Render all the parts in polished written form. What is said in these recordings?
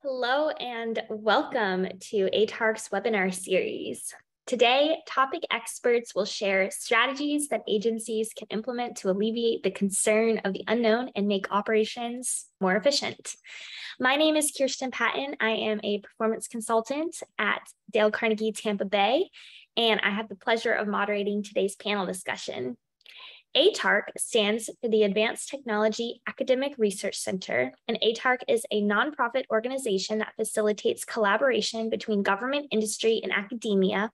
Hello and welcome to ATARC's webinar series. Today, topic experts will share strategies that agencies can implement to alleviate the concern of the unknown and make operations more efficient. My name is Kirsten Patton. I am a performance consultant at Dale Carnegie Tampa Bay, and I have the pleasure of moderating today's panel discussion. ATARC stands for the Advanced Technology Academic Research Center, and ATARC is a nonprofit organization that facilitates collaboration between government, industry, and academia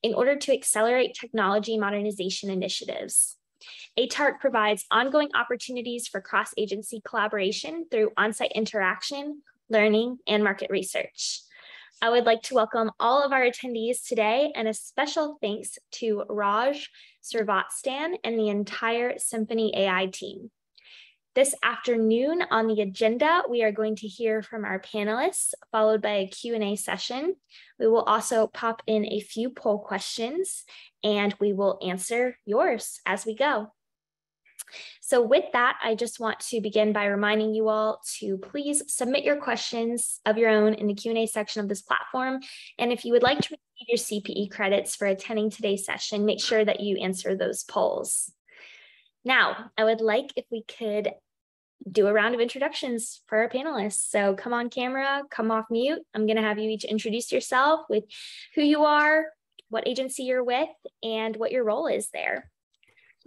in order to accelerate technology modernization initiatives. ATARC provides ongoing opportunities for cross-agency collaboration through on-site interaction, learning, and market research. I would like to welcome all of our attendees today, and a special thanks to Raj Srivatstan and the entire Symphony AI team. This afternoon on the agenda, we are going to hear from our panelists, followed by a Q&A session. We will also pop in a few poll questions, and we will answer yours as we go. So with that, I just want to begin by reminding you all to please submit your questions of your own in the Q&A section of this platform. And if you would like to receive your CPE credits for attending today's session, make sure that you answer those polls. Now, I would like if we could do a round of introductions for our panelists. So come on camera, come off mute. I'm going to have you each introduce yourself with who you are, what agency you're with, and what your role is there.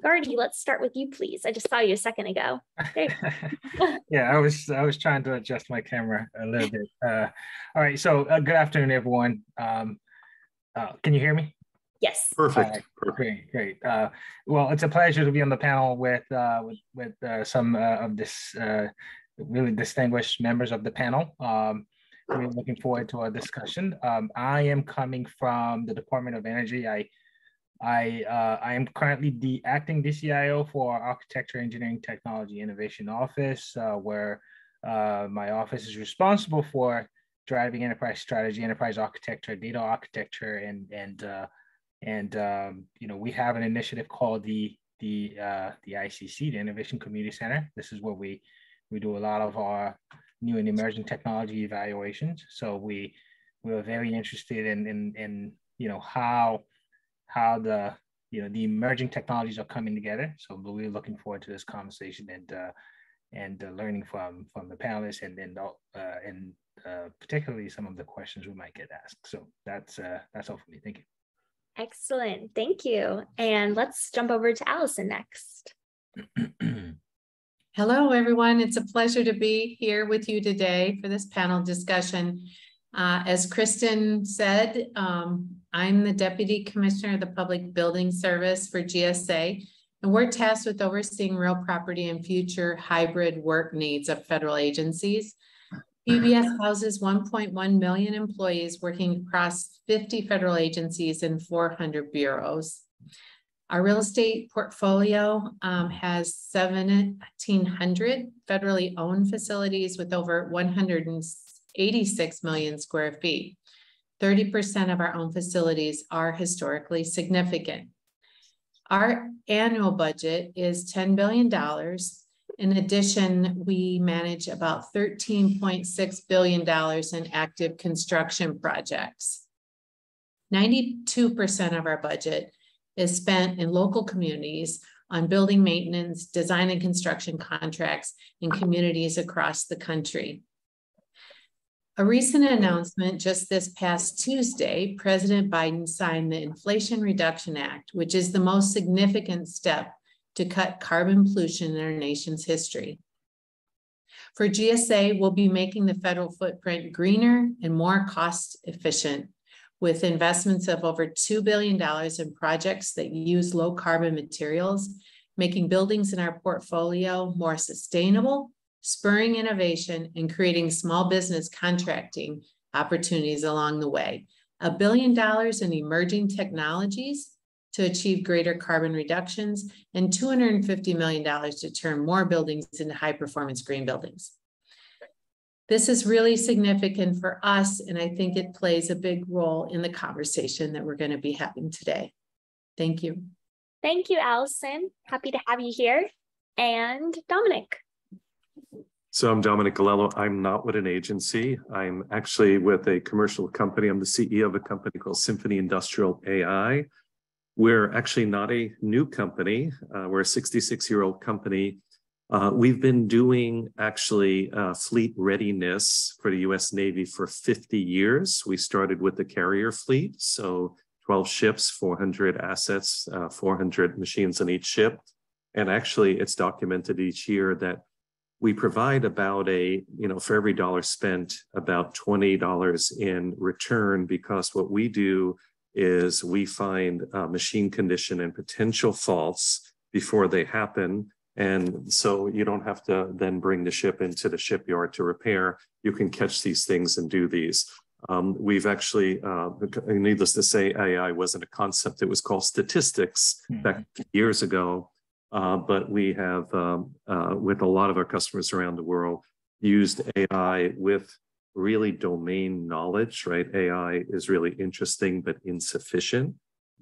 Gardy, let's start with you, please. I just saw you a second ago. Yeah, I was trying to adjust my camera a little bit. All right, so good afternoon, everyone. Can you hear me? Yes. Perfect. Great. Well, it's a pleasure to be on the panel with some of this really distinguished members of the panel. We're looking forward to our discussion. I am coming from the Department of Energy. I am currently the acting DCIO for Architecture, Engineering, Technology, Innovation Office, where my office is responsible for driving enterprise strategy, enterprise architecture, data architecture, and you know, we have an initiative called the ICC, the Innovation Community Center. This is where we do a lot of our new and emerging technology evaluations. So we are very interested in you know, how the emerging technologies are coming together. So we're looking forward to this conversation and learning from the panelists and particularly some of the questions we might get asked. So that's all for me. Thank you. Excellent. Thank you. And let's jump over to Allison next. Hello, everyone. It's a pleasure to be here with you today for this panel discussion. As Kristen said, I'm the Deputy Commissioner of the Public Building Service for GSA, and we're tasked with overseeing real property and future hybrid work needs of federal agencies. PBS houses 1.1 million employees working across 50 federal agencies and 400 bureaus. Our real estate portfolio has 1,700 federally owned facilities with over 186 million square feet. 30% of our own facilities are historically significant. Our annual budget is $10 billion. In addition, we manage about $13.6 billion in active construction projects. 92% of our budget is spent in local communities on building maintenance, design and construction contracts in communities across the country. A recent announcement just this past Tuesday, President Biden signed the Inflation Reduction Act, which is the most significant step to cut carbon pollution in our nation's history. For GSA, we'll be making the federal footprint greener and more cost efficient with investments of over $2 billion in projects that use low carbon materials, making buildings in our portfolio more sustainable, spurring innovation, and creating small business contracting opportunities along the way. $1 billion in emerging technologies to achieve greater carbon reductions, and $250 million to turn more buildings into high-performance green buildings. This is really significant for us, and I think it plays a big role in the conversation that we're going to be having today. Thank you. Thank you, Allison. Happy to have you here. And Dominic. So I'm Dominic Galello. I'm not with an agency. I'm actually with a commercial company. I'm the CEO of a company called Symphony Industrial AI. We're actually not a new company. We're a 66-year-old company. We've been doing actually fleet readiness for the US Navy for 50 years. We started with the carrier fleet, so 12 ships, 400 assets, 400 machines on each ship. And actually, it's documented each year that we provide about for every dollar spent, about $20 in return, because what we do is we find machine condition and potential faults before they happen. And so you don't have to then bring the ship into the shipyard to repair. You can catch these things and do these. We've actually, needless to say, AI wasn't a concept. It was called statistics back years ago. But we have, with a lot of our customers around the world, used AI with really domain knowledge, right? AI is really interesting, but insufficient.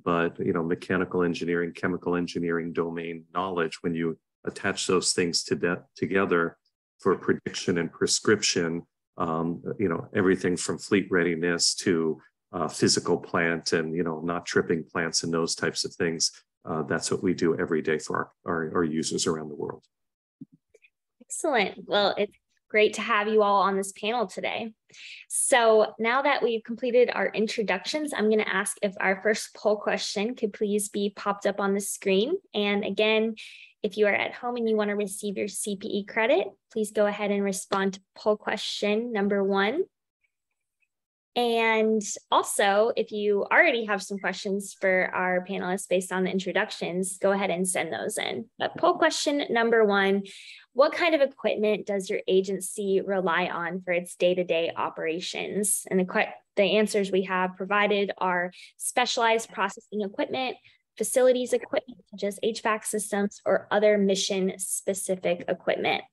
But, mechanical engineering, chemical engineering, domain knowledge, when you attach those things together for prediction and prescription, everything from fleet readiness to physical plant and, not tripping plants and those types of things. That's what we do every day for our users around the world. Excellent. Well, it's great to have you all on this panel today. So now that we've completed our introductions, I'm going to ask if our first poll question could please be popped up on the screen. And again, if you are at home and you want to receive your CPE credit, please go ahead and respond to poll question number 1. And also, if you already have some questions for our panelists based on the introductions, go ahead and send those in. But poll question number 1, what kind of equipment does your agency rely on for its day-to-day operations? And the answers we have provided are specialized processing equipment, facilities equipment, such as HVAC systems, or other mission-specific equipment.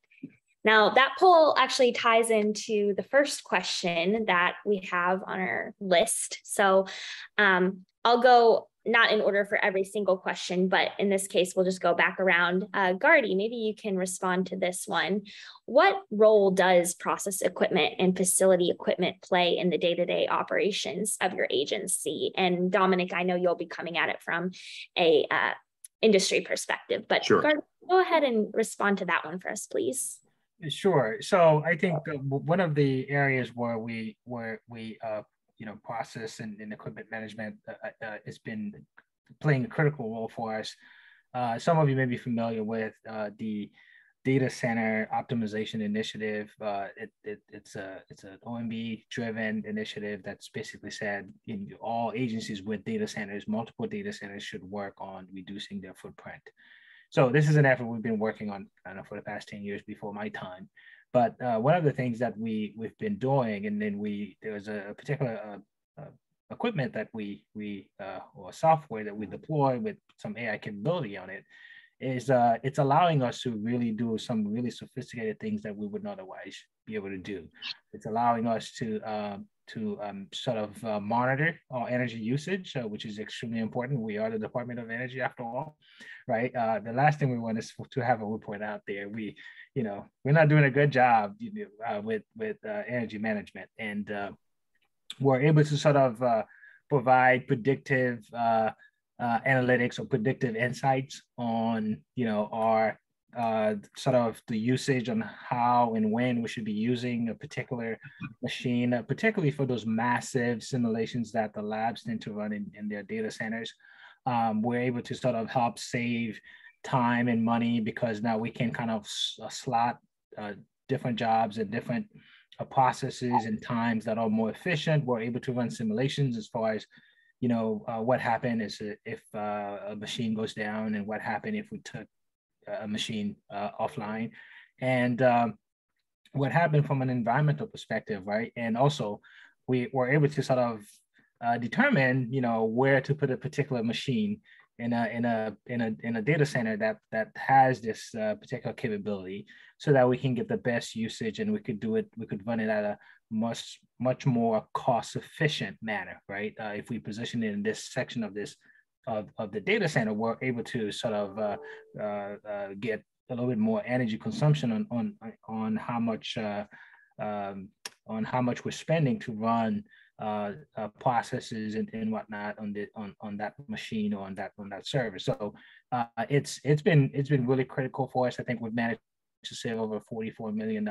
Now, that poll actually ties into the first question that we have on our list. So I'll go not in order for every single question, but in this case, we'll just go back around. Gardy, maybe you can respond to this one. What role does process equipment and facility equipment play in the day-to-day operations of your agency? And Dominic, I know you'll be coming at it from a industry perspective, but sure. Gardy, go ahead and respond to that one for us, please. Sure. So I think one of the areas where we process and equipment management has been playing a critical role for us. Some of you may be familiar with the data center optimization initiative. It's an OMB-driven initiative that's basically said all agencies with data centers, multiple data centers, should work on reducing their footprint. So this is an effort we've been working on for the past 10 years before my time. But one of the things that we've been doing, and then there was a particular equipment that or software that we deploy with some AI capability on it, is it's allowing us to really do some really sophisticated things that we would not otherwise be able to do. It's allowing us to monitor our energy usage, which is extremely important. We are the Department of Energy after all, right? The last thing we want is to have a report out there. We're not doing a good job with energy management, and we're able to provide predictive analytics or predictive insights on our the usage on how and when we should be using a particular machine, particularly for those massive simulations that the labs tend to run in their data centers. We're able to help save time and money because now we can slot different jobs and different processes and times that are more efficient. We're able to run simulations as far as what happened is if a machine goes down, and what happened if we took a machine offline, and what happened from an environmental perspective, right? And also we were able to determine where to put a particular machine in a data center that has this particular capability, so that we can get the best usage, and we could run it at a much more cost efficient manner, right? If we position it in this section of the data center, we're able to get little bit more energy consumption on how much we're spending to run processes and whatnot on that machine or on that server. So it's been really critical for us. I think we've managed to save over $44 million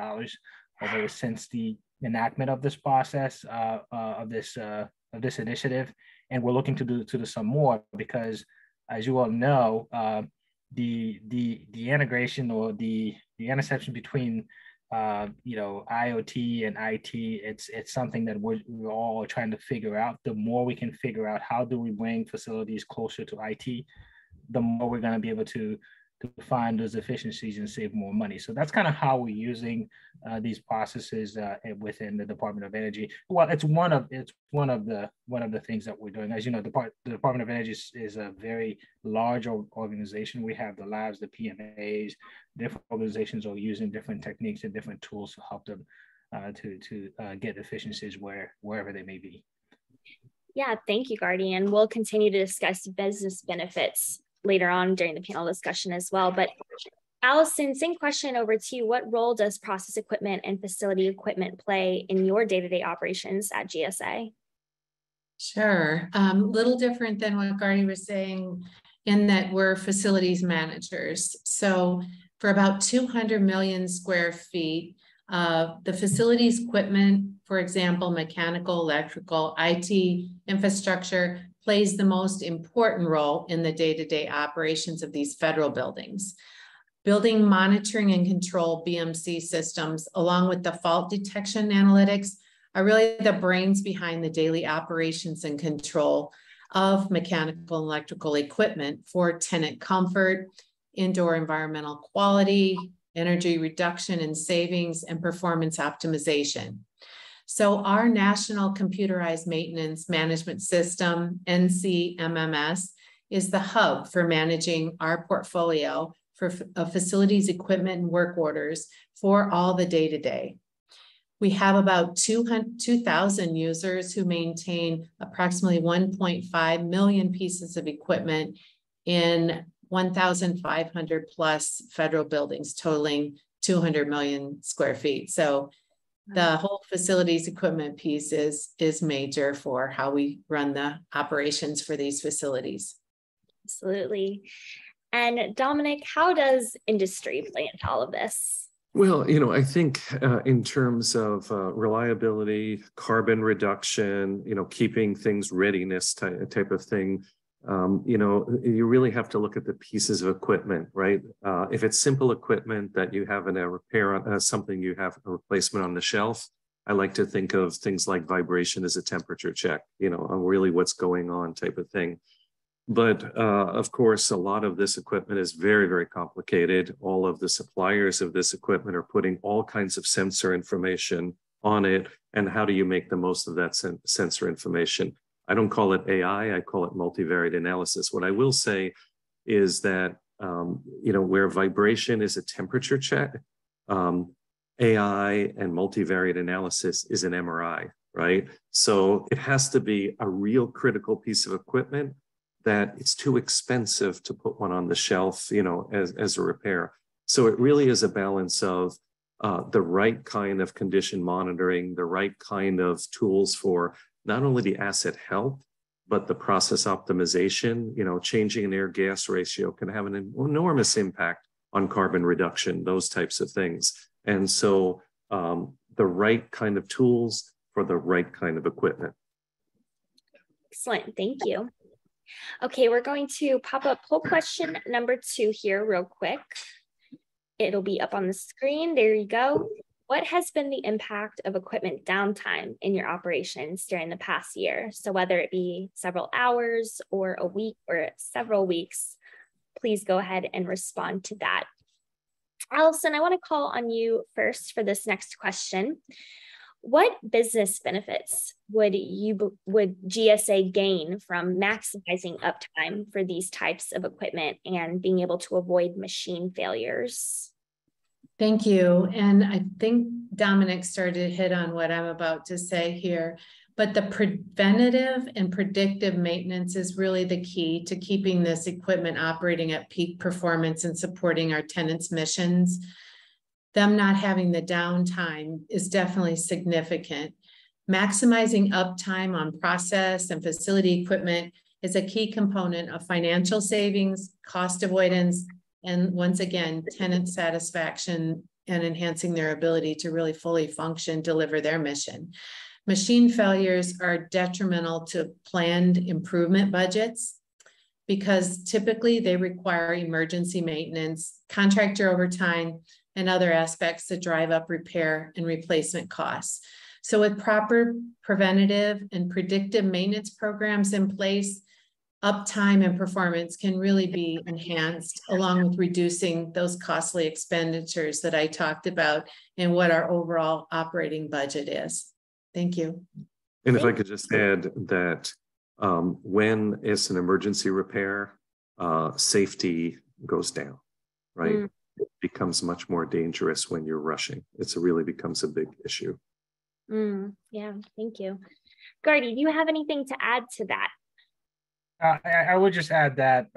since the enactment of this process of this initiative, and we're looking to do some more because, as you all know, the integration or the intersection between IoT and IT, it's something that we're all trying to figure out. The more we can figure out how do we bring facilities closer to IT, the more we're going to be able to find those efficiencies and save more money. So that's kind of how we're using these processes within the Department of Energy. Well, it's one of the things that we're doing. As you know, the Department of Energy is a very large organization. We have the labs, the PMAs. Different organizations are using different techniques and different tools to help them to get efficiencies wherever they may be. Yeah, thank you, Guardian. We'll continue to discuss business benefits later on during the panel discussion as well. But Allison, same question over to you. What role does process equipment and facility equipment play in your day-to-day operations at GSA? Sure. Little different than what Guardian was saying in that we're facilities managers. So for about 200 million square feet, the facilities equipment, for example, mechanical, electrical, IT infrastructure, plays the most important role in the day-to-day operations of these federal buildings. Building monitoring and control BMC systems, along with the fault detection analytics, are really the brains behind the daily operations and control of mechanical and electrical equipment for tenant comfort, indoor environmental quality, energy reduction and savings, and performance optimization. So our National Computerized Maintenance Management System, NCMMS, is the hub for managing our portfolio for facilities, equipment, and work orders for all the day-to-day. We have about 2,000 users who maintain approximately 1.5 million pieces of equipment in 1,500 plus federal buildings, totaling 200 million square feet. So the whole facilities equipment piece is major for how we run the operations for these facilities. Absolutely. And Dominic, how does industry play into all of this? Well, I think in terms of reliability, carbon reduction, keeping things readiness type of thing, you really have to look at the pieces of equipment, right? If it's simple equipment that you have in a repair on something, you have a replacement on the shelf. I like to think of things like vibration as a temperature check, on really what's going on type of thing. But of course, a lot of this equipment is very, very complicated. All of the suppliers of this equipment are putting all kinds of sensor information on it. And how do you make the most of that sensor information? I don't call it AI, I call it multivariate analysis. What I will say is that, where vibration is a temperature check, AI and multivariate analysis is an MRI, right? So it has to be a real critical piece of equipment that it's too expensive to put one on the shelf, as a repair. So it really is a balance of the right kind of condition monitoring, the right kind of tools for not only the asset health, but the process optimization. Changing an air-gas ratio can have an enormous impact on carbon reduction, those types of things. And so the right kind of tools for the right kind of equipment. Excellent, thank you. Okay, we're going to pop up poll question number 2 here real quick. It'll be up on the screen. There you go. What has been the impact of equipment downtime in your operations during the past year? So whether it be several hours or a week or several weeks, please go ahead and respond to that. Allison, I want to call on you first for this next question. What business benefits would GSA gain from maximizing uptime for these types of equipment and being able to avoid machine failures? Thank you. And I think Dominic started to hit on what I'm about to say here, But the preventative and predictive maintenance is really the key to keeping this equipment operating at peak performance and supporting our tenants' missions. Them not having the downtime is definitely significant. Maximizing uptime on process and facility equipment is a key component of financial savings, cost avoidance, and once again, tenant satisfaction and enhancing their ability to really fully function, deliver their mission. Machine failures are detrimental to planned improvement budgets because typically they require emergency maintenance, contractor overtime, and other aspects that drive up repair and replacement costs. So with proper preventative and predictive maintenance programs in place, uptime and performance can really be enhanced, along with reducing those costly expenditures that I talked about and what our overall operating budget is. Thank you. And if I could just add that when it's an emergency repair, safety goes down, right? Mm. It becomes much more dangerous when you're rushing. It really becomes a big issue. Yeah, thank you. Gardy, do you have anything to add to that? I would just add that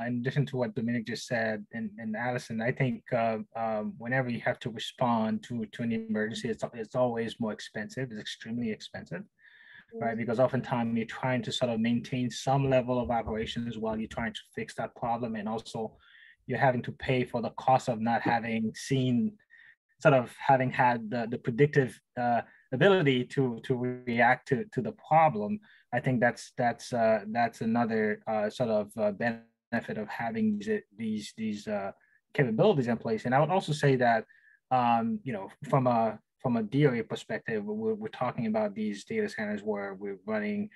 in addition to what Dominic just said, and Allison, I think whenever you have to respond to an emergency, it's always more expensive. It's extremely expensive, right? Because oftentimes you're trying to sort of maintain some level of operations while you're trying to fix that problem, and also you're having to pay for the cost of not having seen, sort of having had the predictive ability to react to the problem. I think that's another sort of benefit of having these capabilities in place. And I would also say that you know, from a DOA perspective, we're talking about these data centers where we're running,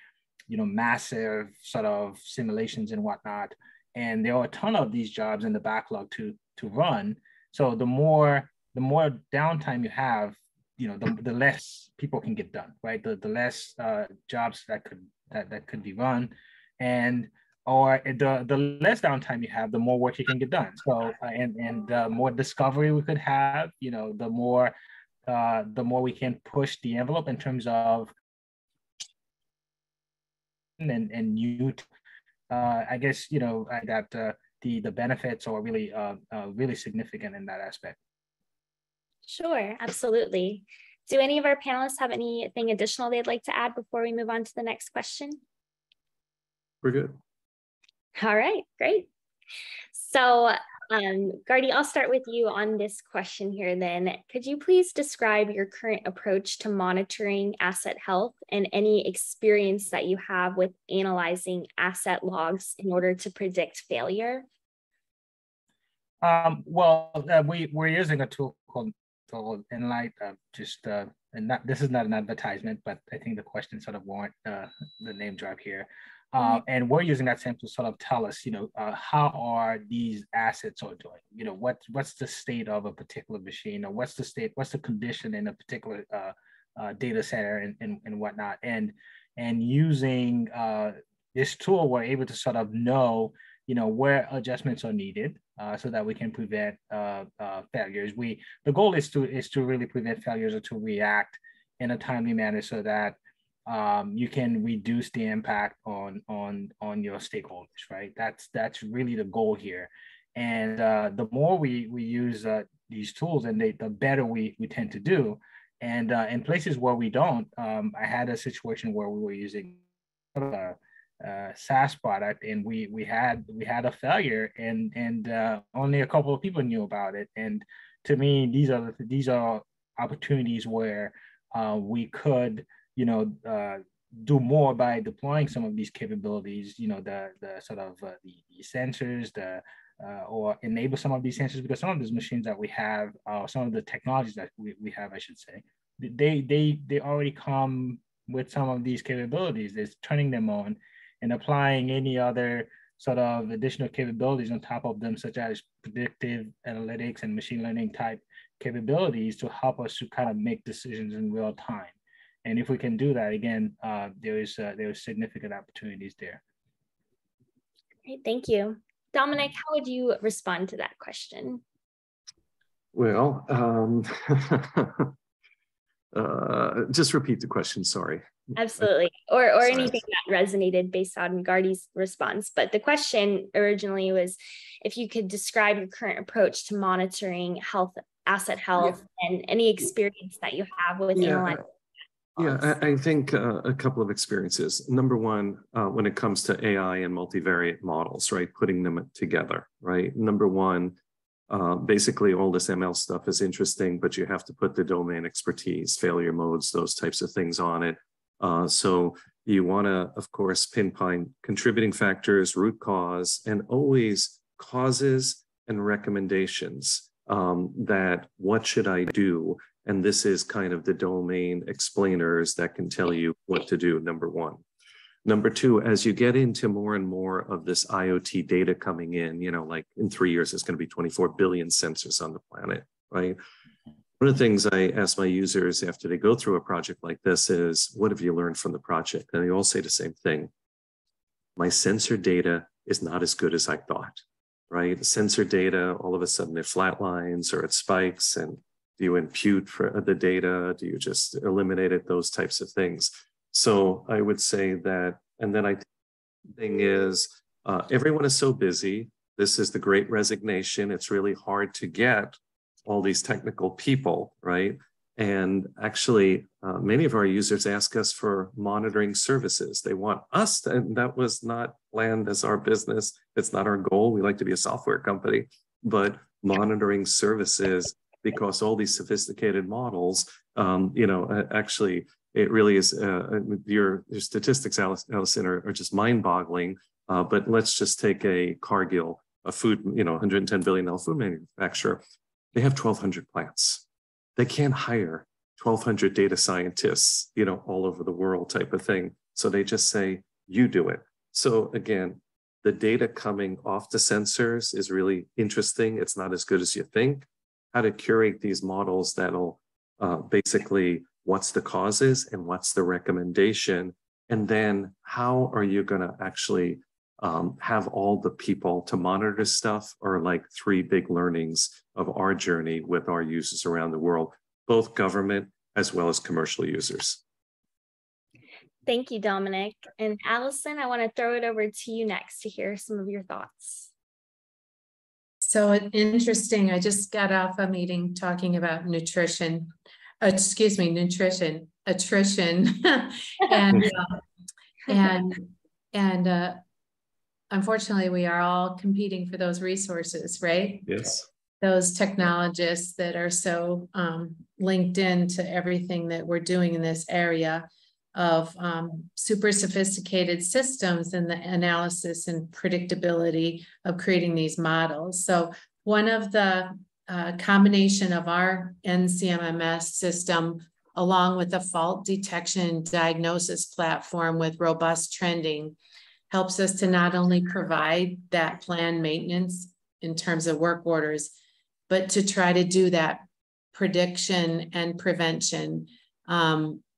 you know, massive sort of simulations and whatnot, and there are a ton of these jobs in the backlog to run. So the more downtime you have, you know, the less people can get done, right? The less jobs that could be run, and or the less downtime you have, the more work you can get done. So and the more discovery we could have, you know, the more we can push the envelope in terms of and new. I guess, you know, that the benefits are really really significant in that aspect. Sure, absolutely. Do any of our panelists have anything additional they'd like to add before we move on to the next question? We're good. All right, great. So, Gardy, I'll start with you on this question here then. Could you please describe your current approach to monitoring asset health and any experience that you have with analyzing asset logs in order to predict failure? We're using a tool called Enlight. And this is not an advertisement, but I think the question sort of warrant the name drop here. And we're using that same to sort of tell us, you know, how are these assets are doing? You know, what's the state of a particular machine, or what's the condition in a particular data center and whatnot. And using this tool, we're able to sort of know, you know, where adjustments are needed so that we can prevent failures. The goal is to really prevent failures or to react in a timely manner so that you can reduce the impact on your stakeholders, right? That's really the goal here. And the more we use these tools, and the better we tend to do. And in places where we don't, I had a situation where we were using SaaS product, and we had a failure, and only a couple of people knew about it. And to me, these are opportunities where we could, you know, do more by deploying some of these capabilities, you know, the sort of the sensors, or enable some of these sensors, because some of these machines that we have, some of the technologies that we have, I should say, they already come with some of these capabilities. It's turning them on and applying any other sort of additional capabilities on top of them, such as predictive analytics and machine learning type capabilities to help us to kind of make decisions in real time. And if we can do that, again, there is significant opportunities there. Great, thank you. Dominic, how would you respond to that question? Well, just repeat the question, sorry. Absolutely. Or anything that resonated based on Gardy's response. But the question originally was if you could describe your current approach to monitoring asset health, and any experience that you have with analyzing. Yeah, I think a couple of experiences. Number one, when it comes to AI and multivariate models, right, putting them together, right? Number one, basically all this ML stuff is interesting, but you have to put the domain expertise, failure modes, those types of things on it. So you want to, of course, pinpoint contributing factors, root cause, and always causes and recommendations that what should I do? And this is kind of the domain explainers that can tell you what to do, number one. Number two, as you get into more and more of this IoT data coming in, you know, like in 3 years, it's going to be 24 billion sensors on the planet, right? One of the things I ask my users after they go through a project like this is, what have you learned from the project? And they all say the same thing. My sensor data is not as good as I thought, right? Sensor data, all of a sudden it flatlines or it spikes, and do you impute for the data? Do you just eliminate it? Those types of things. So I would say that, and then I think the thing is, everyone is so busy. This is the great resignation. It's really hard to get all these technical people, right? And actually, many of our users ask us for monitoring services. They want us to, and that was not planned as our business. It's not our goal. We like to be a software company, but monitoring services, because all these sophisticated models, you know, actually, it really is, your statistics, Allison, are just mind-boggling. But let's just take a Cargill, a food, you know, $110 billion food manufacturer. They have 1,200 plants. They can't hire 1,200 data scientists, you know, all over the world type of thing. So they just say, you do it. So again, the data coming off the sensors is really interesting. It's not as good as you think. How to curate these models that'll basically, what's the causes and what's the recommendation? And then how are you going to actually have all the people to monitor stuff, are like 3 big learnings of our journey with our users around the world, both government as well as commercial users. Thank you, Dominic. And Allison, I want to throw it over to you next to hear some of your thoughts. So interesting. I just got off a meeting talking about nutrition, attrition, and unfortunately, we are all competing for those resources, right? Yes. Those technologists that are so linked into everything that we're doing in this area of super sophisticated systems and the analysis and predictability of creating these models. So one of the combination of our NCMMS system along with the fault detection diagnosis platform with robust trending helps us to not only provide that planned maintenance in terms of work orders, but to try to do that prediction and prevention,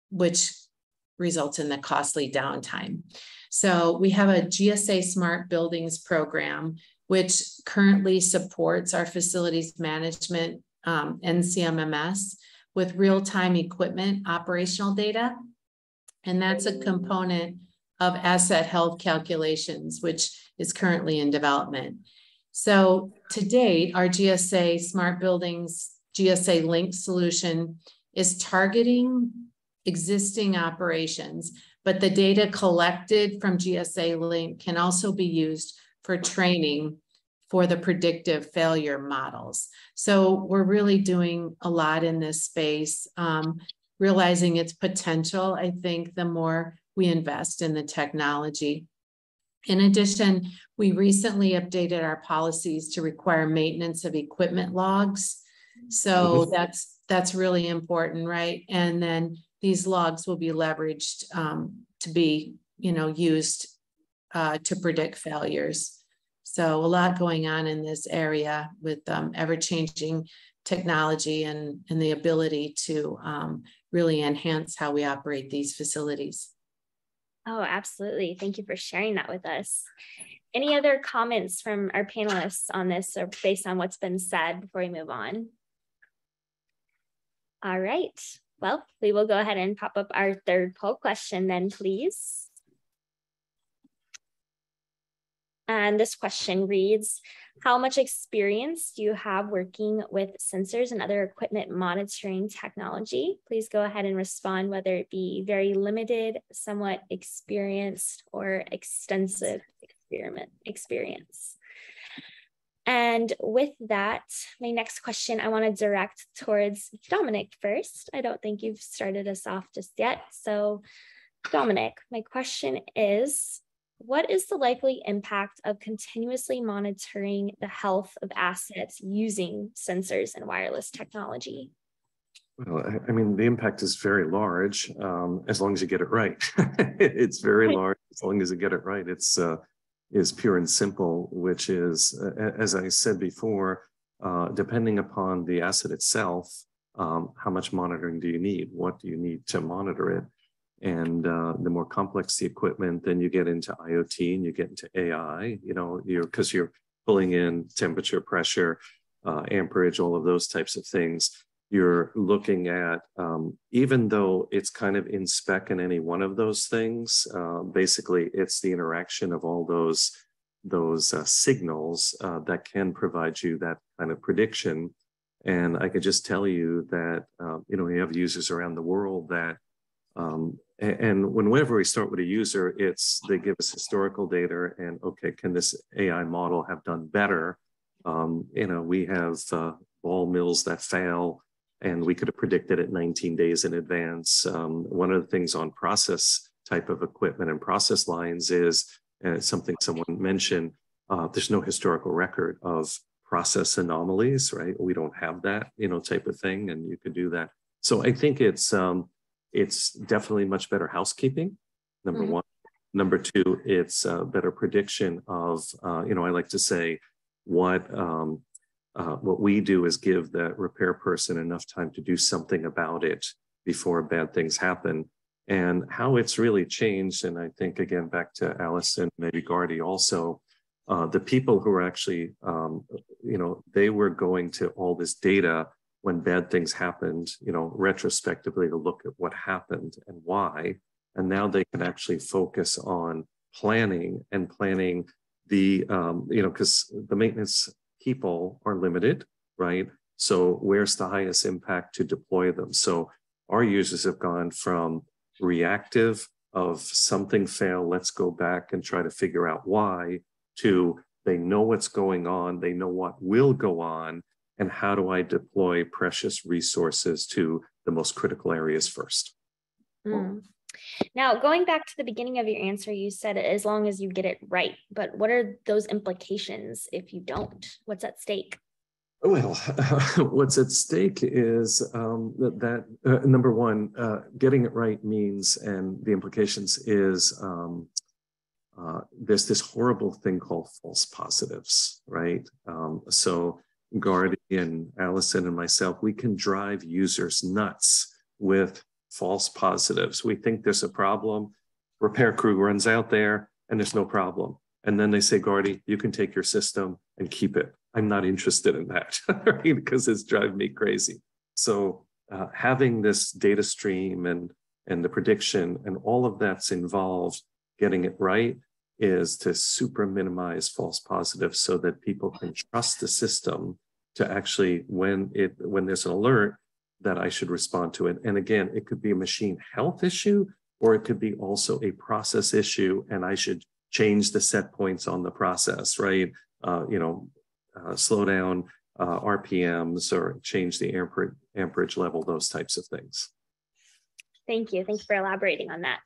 which results in the costly downtime. So we have a Gsa Smart Buildings program, which currently supports our facilities management NCMMS with real-time equipment operational data. And that's a component of asset health calculations, which is currently in development. So to date, our Gsa Smart Buildings Gsa Link solution is targeting existing operations, but the data collected from Gsa Link can also be used for training for the predictive failure models. So we're really doing a lot in this space, realizing its potential, I think, the more we invest in the technology. In addition, we recently updated our policies to require maintenance of equipment logs. So that's really important, right? And then these logs will be leveraged to be, used to predict failures. So a lot going on in this area with ever-changing technology and the ability to really enhance how we operate these facilities. Oh, absolutely. Thank you for sharing that with us. Any other comments from our panelists on this or based on what's been said before we move on? All right. Well, we will go ahead and pop up our third poll question then, please. And this question reads, how much experience do you have working with sensors and other equipment monitoring technology? Please go ahead and respond, whether it be very limited, somewhat experienced, or extensive experience. And with that, my next question I want to direct towards Dominic first. I don't think you've started us off just yet. So Dominic, my question is, what is the likely impact of continuously monitoring the health of assets using sensors and wireless technology? Well, I mean, the impact is very large as long as you get it right. It's very large as long as you get it right. It's pure and simple, which is, as I said before, depending upon the asset itself, how much monitoring do you need? What do you need to monitor it? And the more complex the equipment, then you get into IoT and you get into AI, because you're pulling in temperature, pressure, amperage, all of those types of things. You're looking at, even though it's kind of in spec in any one of those things, basically it's the interaction of all those signals that can provide you that kind of prediction. And I could just tell you that, we have users around the world that, and whenever we start with a user, they give us historical data and, okay, can this AI model have done better? We have ball mills that fail, and we could have predicted it 19 days in advance. One of the things on process type of equipment and process lines is, and it's something someone mentioned, there's no historical record of process anomalies, right? We don't have that, type of thing, and you could do that. So I think it's definitely much better housekeeping, number one. Number two, it's a better prediction of, I like to say what we do is give the repair person enough time to do something about it before bad things happen. And how it's really changed, and I think, again, back to Allison, maybe Gardy also, the people who are actually, they were going to all this data when bad things happened, retrospectively to look at what happened and why. And now they can actually focus on planning the, because the maintenance people are limited, right? So where's the highest impact to deploy them? So our users have gone from reactive of something failed, let's go back and try to figure out why, to they know what's going on, they know what will go on, and how do I deploy precious resources to the most critical areas first? Now, going back to the beginning of your answer, you said as long as you get it right, but what are those implications if you don't? What's at stake? Well, what's at stake is that number one, getting it right means, and the implications is there's this horrible thing called false positives, right? So Gardy and Allison and myself, we can drive users nuts with false positives. We think there's a problem. Repair crew runs out there and there's no problem. And then they say, Gardy, you can take your system and keep it. I'm not interested in that, right? Because it's driving me crazy. So having this data stream and the prediction and all of that's involved, getting it right, is to super minimize false positives so that people can trust the system to actually, when there's an alert, that I should respond to it. And again, it could be a machine health issue, or it could be also a process issue, and I should change the set points on the process, right? Slow down RPMs or change the amperage level, those types of things. Thank you. Thank you for elaborating on that.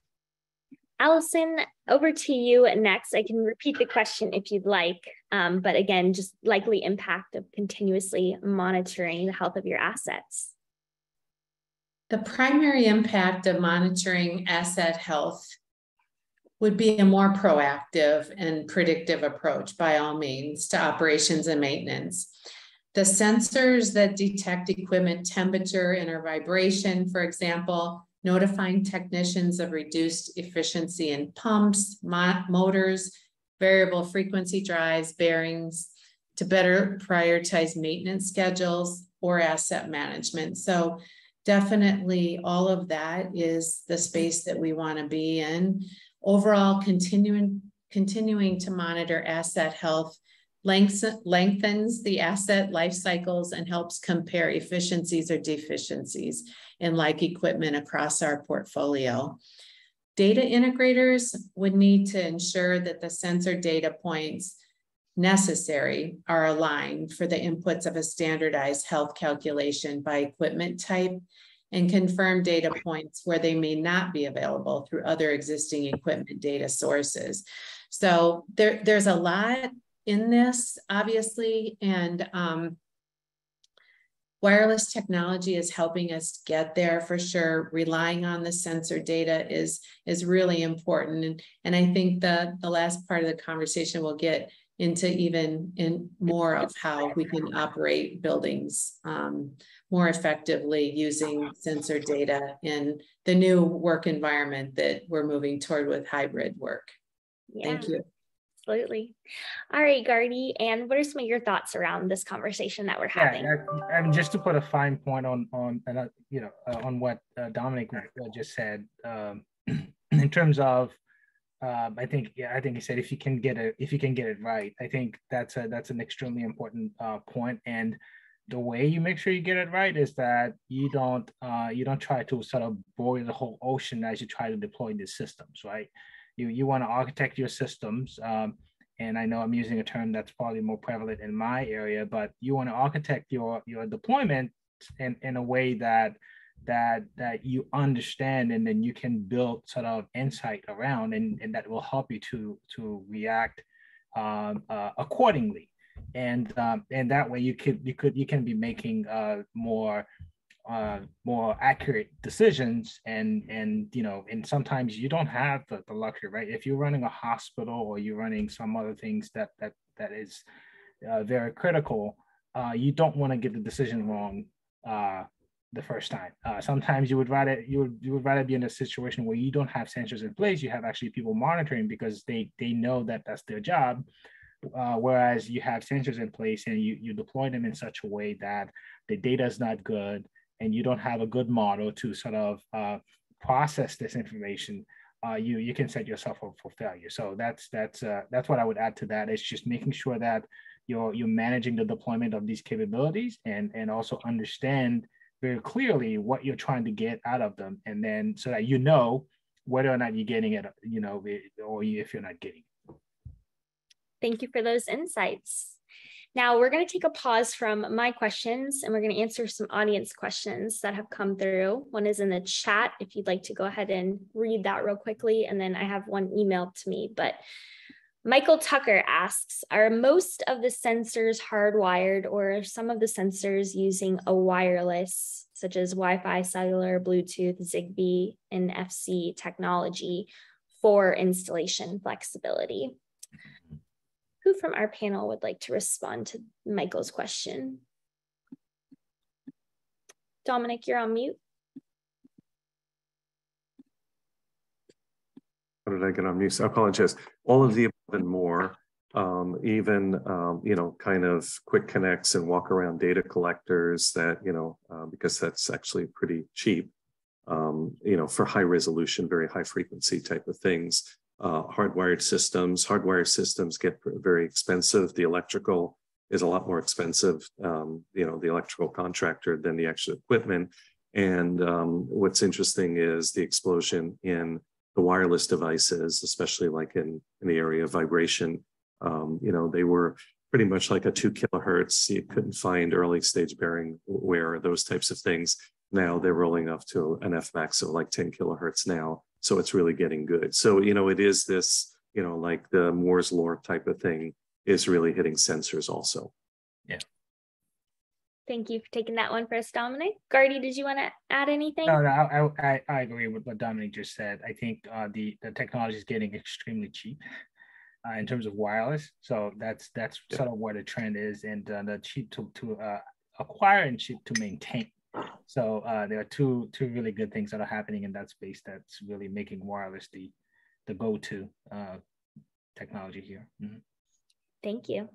Allison, over to you next. I can repeat the question if you'd like, but again, just likely impact of continuously monitoring the health of your assets. The primary impact of monitoring asset health would be a more proactive and predictive approach, by all means, to operations and maintenance. The sensors that detect equipment temperature and or vibration, for example, notifying technicians of reduced efficiency in pumps, motors, variable frequency drives, bearings, to better prioritize maintenance schedules or asset management. So definitely all of that is the space that we want to be in. Overall, continuing to monitor asset health lengthens the asset life cycles and helps compare efficiencies or deficiencies in like equipment across our portfolio. Data integrators would need to ensure that the sensor data points necessary are aligned for the inputs of a standardized health calculation by equipment type and confirm data points where they may not be available through other existing equipment data sources. So there's a lot in this, obviously, and wireless technology is helping us get there for sure. Relying on the sensor data is really important. And I think the last part of the conversation will get into even in more of how we can operate buildings more effectively using sensor data in the new work environment that we're moving toward with hybrid work. Yeah. Thank you. Absolutely. All right, Gardy, and what are some of your thoughts around this conversation that we're having? I mean, just to put a fine point on what Dominic just said, in terms of, I think he said if you can get it right, I think that's an extremely important point. And the way you make sure you get it right is that you don't try to sort of boil the whole ocean as you try to deploy these systems, right? You want to architect your systems, and I know I'm using a term that's probably more prevalent in my area, but you want to architect your deployment in a way that you understand, and then you can build sort of insight around, and that will help you to react accordingly, and that way you can be making more accurate decisions, and and sometimes you don't have the luxury, right? If you're running a hospital or you're running some other things that is very critical, you don't want to get the decision wrong the first time. Sometimes you would rather be in a situation where you don't have sensors in place. You have actually people monitoring because they know that that's their job. Whereas you have sensors in place and you deploy them in such a way that the data is not good, and you don't have a good model to sort of process this information, you can set yourself up for failure. So that's what I would add to that. It's just making sure that you're managing the deployment of these capabilities, and also understand very clearly what you're trying to get out of them, and then so that you know whether or not you're getting it, or if you're not getting it. Thank you for those insights. Now we're going to take a pause from my questions, and we're going to answer some audience questions that have come through. One is in the chat, if you'd like to go ahead and read that real quickly. And then I have one emailed to me, but Michael Tucker asks, are most of the sensors hardwired, or are some of the sensors using a wireless, such as Wi-Fi, cellular, Bluetooth, Zigbee, and NFC technology for installation flexibility? Who from our panel would like to respond to Michael's question? Dominic, you're on mute. How did I get on mute? I apologize. All of the above and more, even, kind of quick connects and walk around data collectors that, because that's actually pretty cheap, for high resolution, very high frequency type of things. Hardwired systems get very expensive. The electrical is a lot more expensive, the electrical contractor than the actual equipment. And what's interesting is the explosion in the wireless devices, especially like in the area of vibration. They were pretty much like a 2 kilohertz. You couldn't find early stage bearing wear, those types of things. Now they're rolling up to an F-max of like 10 kilohertz now. So it's really getting good. So, it is this, like the Moore's law type of thing is really hitting sensors also. Yeah. Thank you for taking that one for us, Dominic. Gardy, did you want to add anything? No, I agree with what Dominic just said. I think the technology is getting extremely cheap in terms of wireless. So that's sort of where the trend is, and the cheap to acquire and cheap to maintain. So there are two really good things that are happening in that space that's really making wireless the go-to technology here. Mm-hmm. Thank you.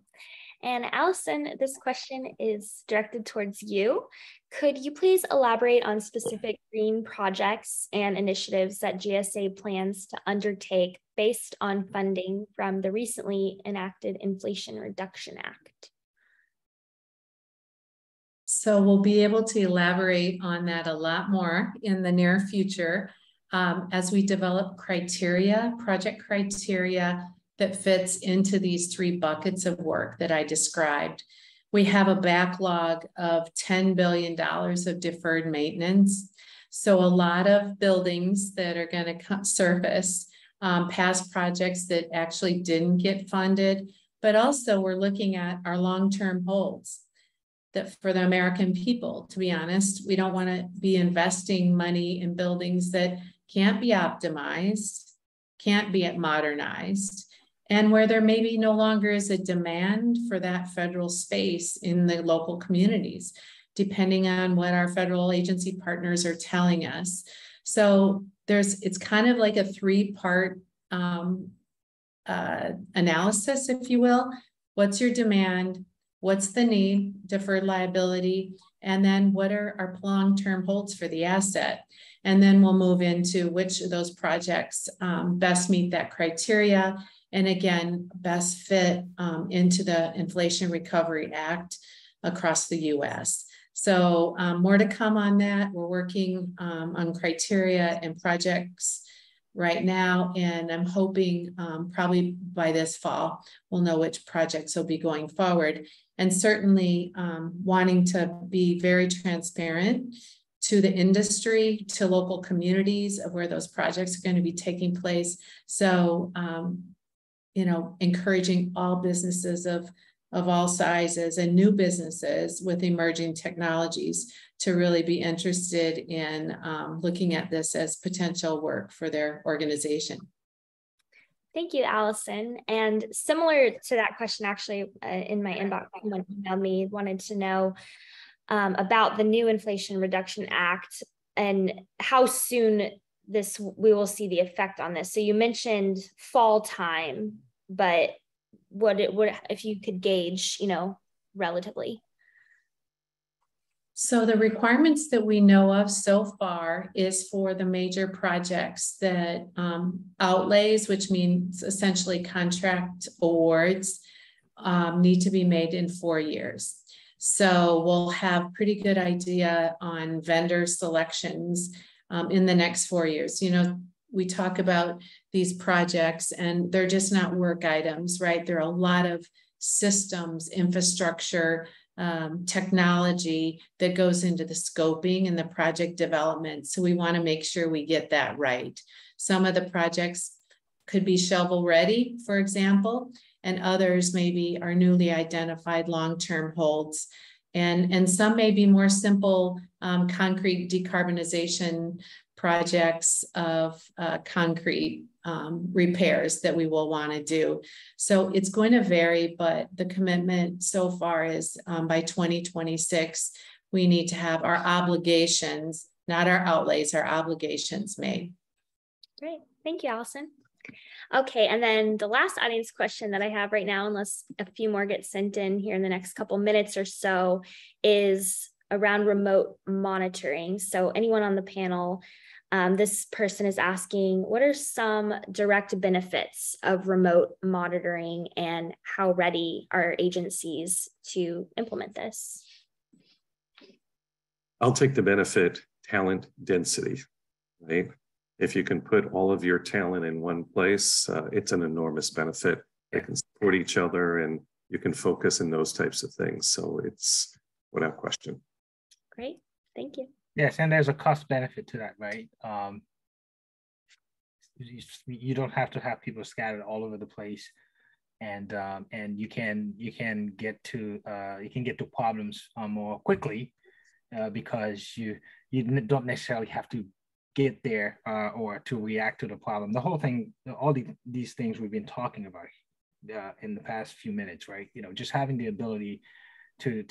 And Allison, this question is directed towards you. Could you please elaborate on specific green projects and initiatives that GSA plans to undertake based on funding from the recently enacted Inflation Reduction Act? So we'll be able to elaborate on that a lot more in the near future as we develop project criteria that fits into these 3 buckets of work that I described. We have a backlog of $10 billion of deferred maintenance. So a lot of buildings that are going to surface, past projects that actually didn't get funded, but also we're looking at our long-term holds that for the American people. To be honest, we don't want to be investing money in buildings that can't be optimized, can't be modernized, and where there maybe no longer is a demand for that federal space in the local communities, depending on what our federal agency partners are telling us. So it's kind of like a 3-part analysis, if you will. What's your demand? What's the need, deferred liability, and then what are our long-term holds for the asset? And then we'll move into which of those projects best meet that criteria, and again, best fit into the Inflation Recovery Act across the US. So more to come on that. We're working on criteria and projects right now, and I'm hoping probably by this fall, we'll know which projects will be going forward. And certainly wanting to be very transparent to the industry, to local communities of where those projects are going to be taking place. So, encouraging all businesses of all sizes and new businesses with emerging technologies to really be interested in looking at this as potential work for their organization. Thank you, Allison. And similar to that question, actually, in my inbox, someone emailed me, wanted to know about the new Inflation Reduction Act and how soon we will see the effect on this. So you mentioned fall time, but what if you could gauge, relatively? So the requirements that we know of so far is for the major projects that outlays, which means essentially contract awards, need to be made in 4 years. So we'll have pretty good idea on vendor selections in the next 4 years. We talk about these projects and they're just not work items, right? There are a lot of systems, infrastructure, technology that goes into the scoping and the project development. So we want to make sure we get that right. Some of the projects could be shovel ready, for example, and others maybe are newly identified long-term holds. And some may be more simple concrete decarbonization projects of concrete repairs that we will want to do. So it's going to vary, but the commitment so far is by 2026, we need to have our obligations, not our outlays, our obligations made. Great. Thank you, Allison. Okay, and then the last audience question that I have right now, unless a few more get sent in here in the next couple minutes or so, is around remote monitoring. So anyone on the panel, this person is asking, what are some direct benefits of remote monitoring and how ready are agencies to implement this? I'll take the benefit, talent density, right? If you can put all of your talent in one place, it's an enormous benefit. They can support each other and you can focus in those types of things. So it's without question. Great, thank you. Yes, and there's a cost benefit to that, right? You don't have to have people scattered all over the place, and you can get to problems more quickly because you don't necessarily have to get there or to react to the problem. The whole thing, all these things we've been talking about in the past few minutes, right? Just having the ability to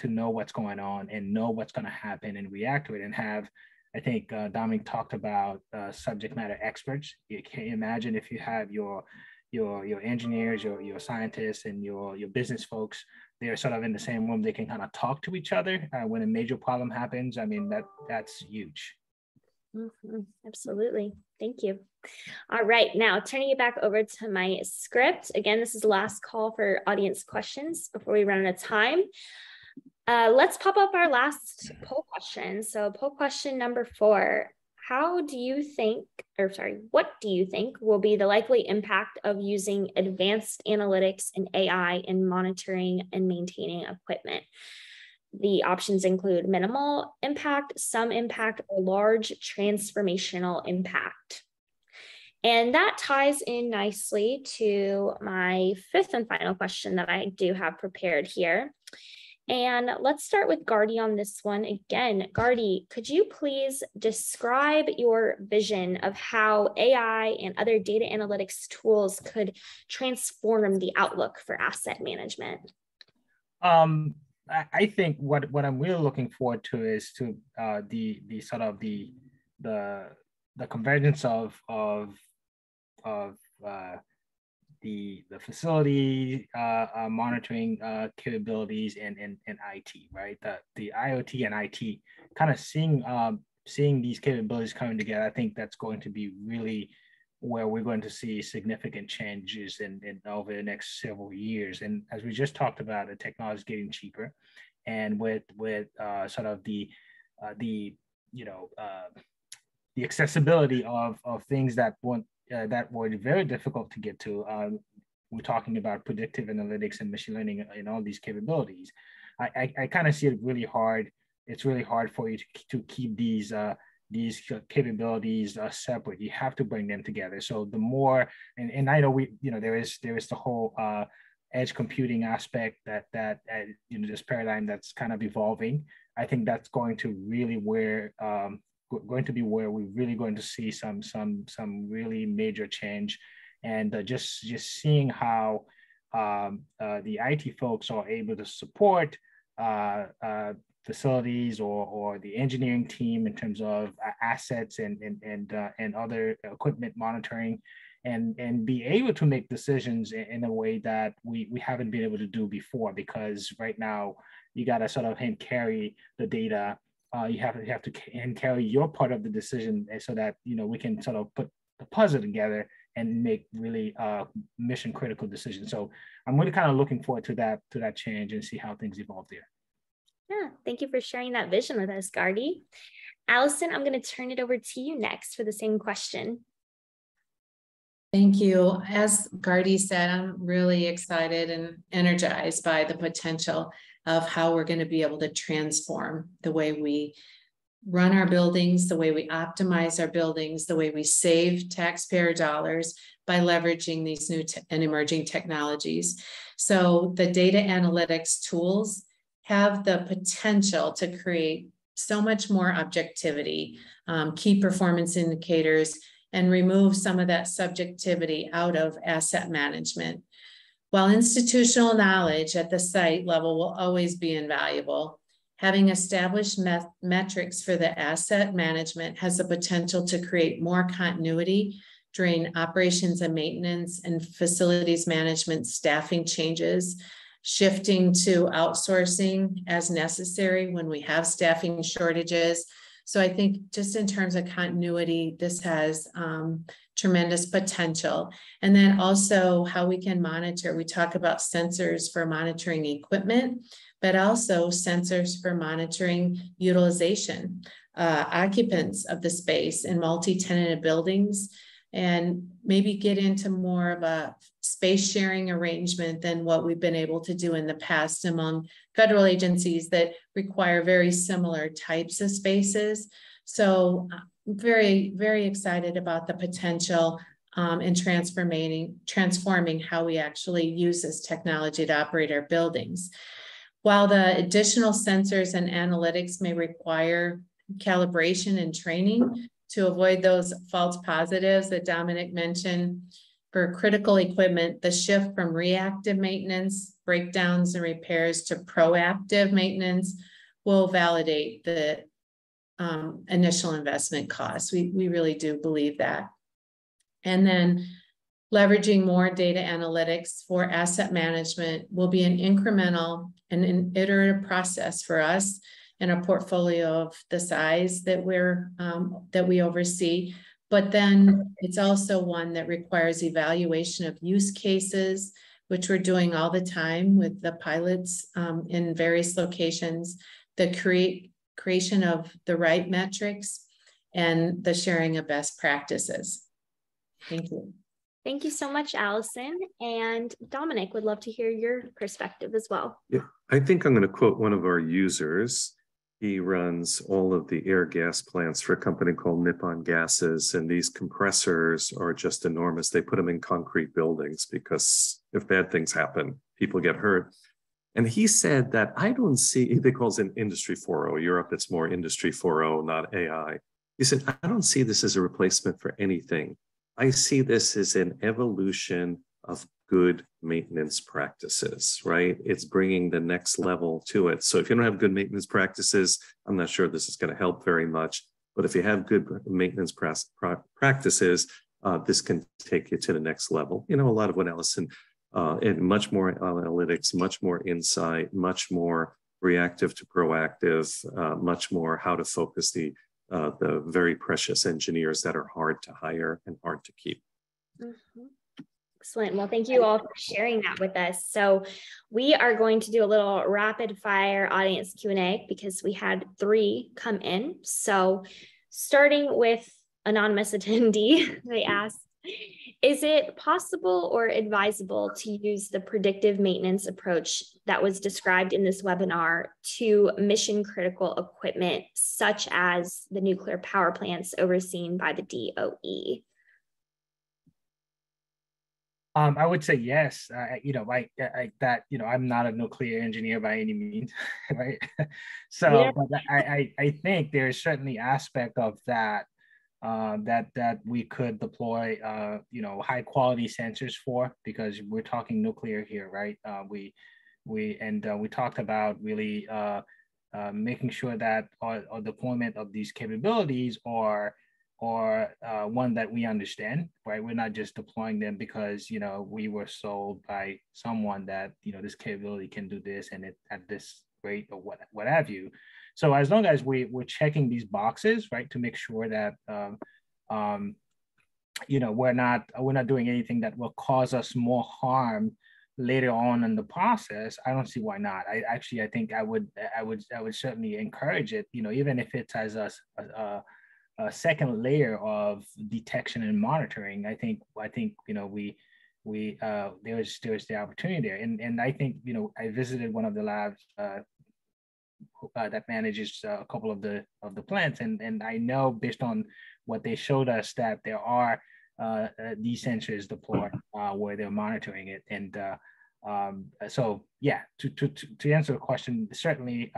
know what's going on and know what's going to happen and react to it, and have, I think Dominic talked about subject matter experts. You can imagine if you have your your engineers, your scientists, and your business folks, they're sort of in the same room. They can kind of talk to each other when a major problem happens. I mean, that's huge. Absolutely. Thank you. All right, now turning it back over to my script. Again, this is the last call for audience questions before we run out of time. Let's pop up our last poll question. So poll question number 4, what do you think will be the likely impact of using advanced analytics and AI in monitoring and maintaining equipment? The options include minimal impact, some impact, or large transformational impact. And that ties in nicely to my 5th and final question that I do have prepared here. And let's start with Gardy on this one. Again, Gardy, could you please describe your vision of how AI and other data analytics tools could transform the outlook for asset management? I think what I'm really looking forward to is to the sort of the convergence of the facility monitoring capabilities and IT, right? The IoT and IT kind of seeing these capabilities coming together. I think that's going to be really where we're going to see significant changes in over the next several years. And as we just talked about, the technology is getting cheaper, and with sort of the accessibility of things that were very difficult to get to. We're talking about predictive analytics and machine learning and all these capabilities. I kind of see it really hard. It's really hard for you to keep these capabilities separate. You have to bring them together. So the more, and I know there is the whole edge computing aspect that this paradigm that's kind of evolving. I think that's going to really be where we're really going to see some really major change, and just seeing how the IT folks are able to support facilities or the engineering team in terms of assets and other equipment monitoring, and be able to make decisions in a way that we haven't been able to do before, because right now you got to sort of hand carry the data. You have to hand carry your part of the decision so that we can sort of put the puzzle together and make really mission critical decisions. So I'm really kind of looking forward to that change and see how things evolve there. Yeah, thank you for sharing that vision with us, Gardy. Allison, I'm going to turn it over to you next for the same question. Thank you. As Gardy said, I'm really excited and energized by the potential of how we're going to be able to transform the way we run our buildings, the way we optimize our buildings, the way we save taxpayer dollars by leveraging these new and emerging technologies. So the data analytics tools have the potential to create so much more objectivity, key performance indicators, and remove some of that subjectivity out of asset management. While institutional knowledge at the site level will always be invaluable, having established metrics for the asset management has the potential to create more continuity during operations and maintenance and facilities management staffing changes, shifting to outsourcing as necessary when we have staffing shortages. So I think just in terms of continuity, this has tremendous potential. And then also how we can monitor. We talk about sensors for monitoring equipment, but also sensors for monitoring utilization, occupants of the space in multi-tenanted buildings, and maybe get into more of a space sharing arrangement than what we've been able to do in the past among federal agencies that require very similar types of spaces. So I'm very, very excited about the potential in transforming how we actually use this technology to operate our buildings. While the additional sensors and analytics may require calibration and training to avoid those false positives that Dominic mentioned, for critical equipment, the shift from reactive maintenance, breakdowns and repairs to proactive maintenance will validate the initial investment costs. We really do believe that. And then Leveraging more data analytics for asset management will be an incremental and an iterative process for us in a portfolio of the size that we oversee. But then it's also one that requires evaluation of use cases, which we're doing all the time with the pilots in various locations, the creation of the right metrics, and the sharing of best practices. Thank you. Thank you so much, Allison. And Dominic, would love to hear your perspective as well. Yeah, I think I'm going to quote one of our users. He runs all of the air gas plants for a company called Nippon Gases, and these compressors are just enormous. They put them in concrete buildings because if bad things happen, people get hurt. And he said that I don't see, he calls it Industry 4.0. Europe, it's more Industry 4.0, not AI. He said, I don't see this as a replacement for anything. I see this as an evolution of good maintenance practices, right? It's bringing the next level to it. So if you don't have good maintenance practices, I'm not sure this is going to help very much. But if you have good maintenance practices, this can take you to the next level. You know, a lot of what Allison, and much more analytics, much more insight, much more reactive to proactive, much more how to focus the very precious engineers that are hard to hire and hard to keep. Mm-hmm. Excellent. Well, thank you all for sharing that with us. So we are going to do a little rapid fire audience Q&A because we had 3 come in. So starting with anonymous attendee, they asked, is it possible or advisable to use the predictive maintenance approach that was described in this webinar to mission critical equipment, such as the nuclear power plants overseen by the DOE? I would say yes. You know, I'm not a nuclear engineer by any means, right? So, yeah. But I think there's certainly aspect of that that we could deploy, you know, high quality sensors for, because we're talking nuclear here, right? We talked about really making sure that our deployment of these capabilities are one that we understand, right? We're not just deploying them because, you know, we were sold by someone that, you know, this capability can do this and it at this rate or what have you. So as long as we're checking these boxes, right, to make sure that, you know, we're not doing anything that will cause us more harm later on in the process, I don't see why not. I think I would certainly encourage it, you know, even if it's as a second layer of detection and monitoring. I think you know there's the opportunity there, and I think, you know, I visited one of the labs that manages a couple of the plants, and I know based on what they showed us that there are these sensors deployed where they're monitoring it, and so yeah, to answer the question, certainly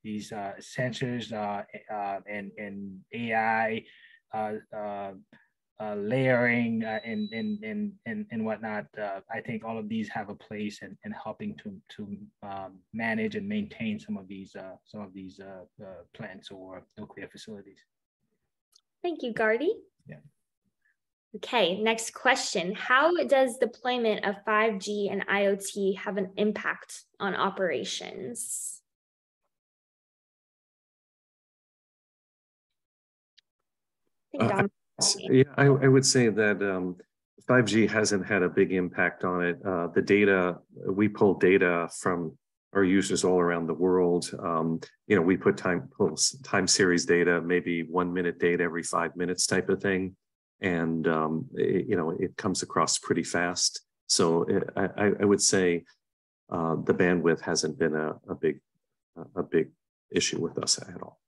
these sensors and AI layering and whatnot, I think all of these have a place in helping to manage and maintain some of these plants or nuclear facilities. Thank you, Gardy. Yeah. Okay, next question. How does deployment of 5G and IoT have an impact on operations? Yeah, I would say that 5G hasn't had a big impact on it. The data, we pull data from our users all around the world. You know, we put time series data, maybe 1 minute data every 5 minutes type of thing. And, you know, it comes across pretty fast. So I would say the bandwidth hasn't been a big issue with us at all.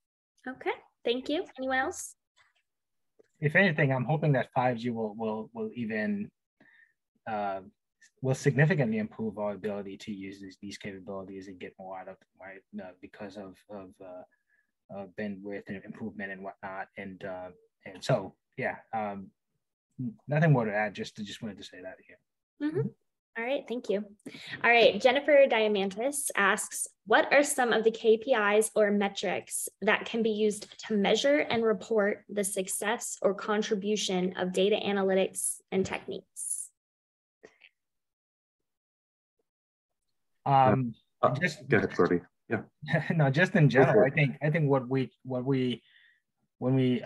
Okay, thank you. Anyone else? If anything, I'm hoping that 5G will even will significantly improve our ability to use these capabilities and get more out of them, right? Because of bandwidth and improvement and whatnot, and so yeah, nothing more to add. Just wanted to say that here. Mm-hmm. All right, thank you. All right, Jennifer Diamantis asks, what are some of the KPIs or metrics that can be used to measure and report the success or contribution of data analytics and techniques? Just go ahead, Brody. Yeah. No, just in general, I think when we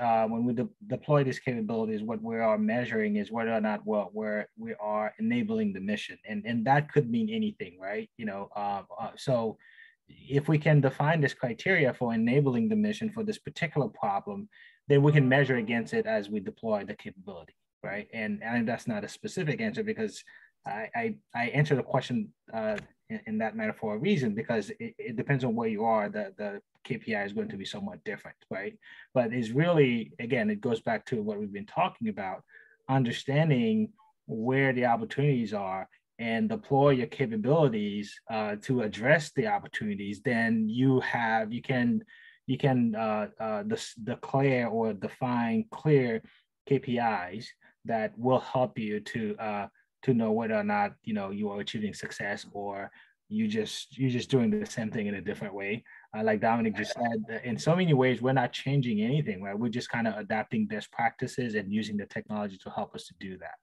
deploy these capabilities, what we are measuring is whether or not we are enabling the mission, and that could mean anything, right? So if we can define this criteria for enabling the mission for this particular problem, then we can measure against it as we deploy the capability, right? And that's not a specific answer, because I answer the question in that manner for a reason, because it depends on where you are. The KPI is going to be somewhat different, right? But it's really, again, it goes back to what we've been talking about, understanding where the opportunities are and deploy your capabilities to address the opportunities. Then you can declare or define clear KPIs that will help you to know whether or not you are achieving success, or you're just doing the same thing in a different way. Like Dominic just said, in so many ways, we're not changing anything, right? We're just kind of adapting best practices and using the technology to help us to do that.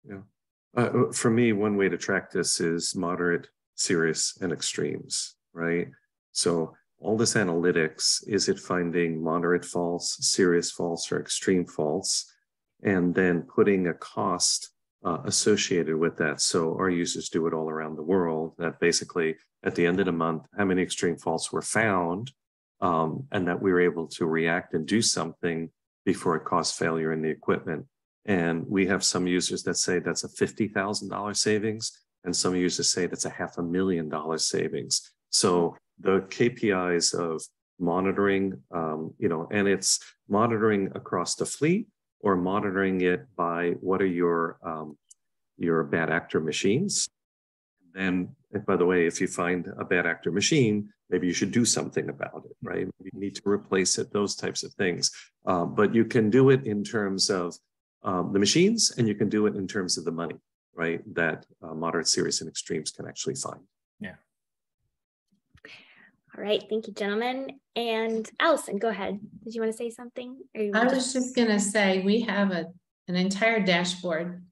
Yeah. For me, one way to track this is moderate, serious, and extremes, right? So all this analytics, is it finding moderate faults, serious faults, or extreme faults, and then putting a cost associated with that. So our users do it all around the world, that basically at the end of the month, how many extreme faults were found, and that we were able to react and do something before it caused failure in the equipment. And we have some users that say that's a $50,000 savings, and some users say that's a $500,000 savings. So the KPIs of monitoring, and it's monitoring across the fleet, or monitoring it by what are your bad actor machines. And by the way, if you find a bad actor machine, maybe you should do something about it, right? You need to replace it, those types of things. But you can do it in terms of the machines, and you can do it in terms of the money, right? That moderate, serious, and extremes can actually find. Yeah. All right, thank you, gentlemen. And Allison, go ahead. Did you want to say something? I was just going to say, we have an entire dashboard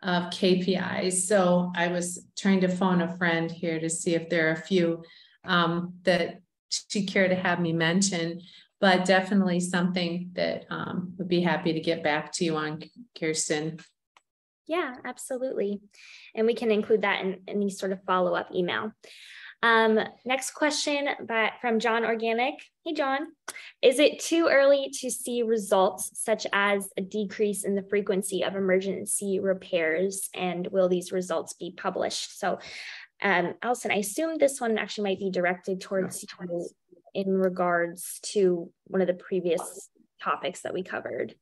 of KPIs. So I was trying to phone a friend here to see if there are a few that she'd care to have me mention, but definitely something that would be happy to get back to you on, Kirsten. Yeah, absolutely. And we can include that in any sort of follow-up email. Next question from John Organic. Hey, John. Is it too early to see results such as a decrease in the frequency of emergency repairs? And will these results be published? So, Allison, I assume this one actually might be directed towards you in regards to one of the previous topics that we covered.